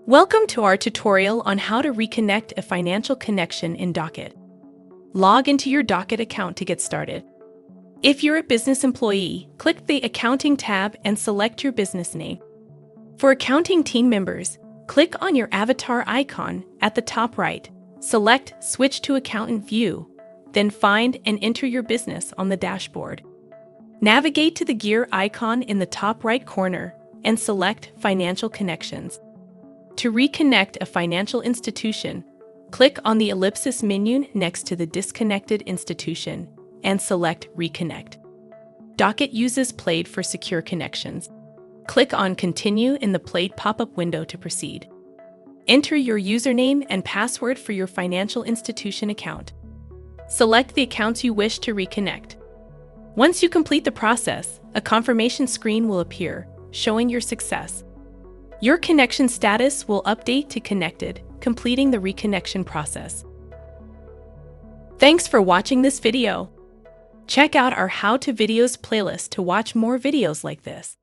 Welcome to our tutorial on how to reconnect a financial connection in Docket. Log into your Docket account to get started. If you're a business employee, click the Accounting tab and select your business name. For accounting team members, click on your avatar icon at the top right, select Switch to Accountant View, then find and enter your business on the dashboard. Navigate to the gear icon in the top right corner and select Financial Connections. To reconnect a financial institution, click on the ellipsis menu next to the disconnected institution and select Reconnect. Docket uses Plaid for secure connections. Click on Continue in the Plaid pop-up window to proceed. Enter your username and password for your financial institution account. Select the accounts you wish to reconnect. Once you complete the process, a confirmation screen will appear, showing your success. Your connection status will update to connected, completing the reconnection process. Thanks for watching this video. Check out our How to Videos playlist to watch more videos like this.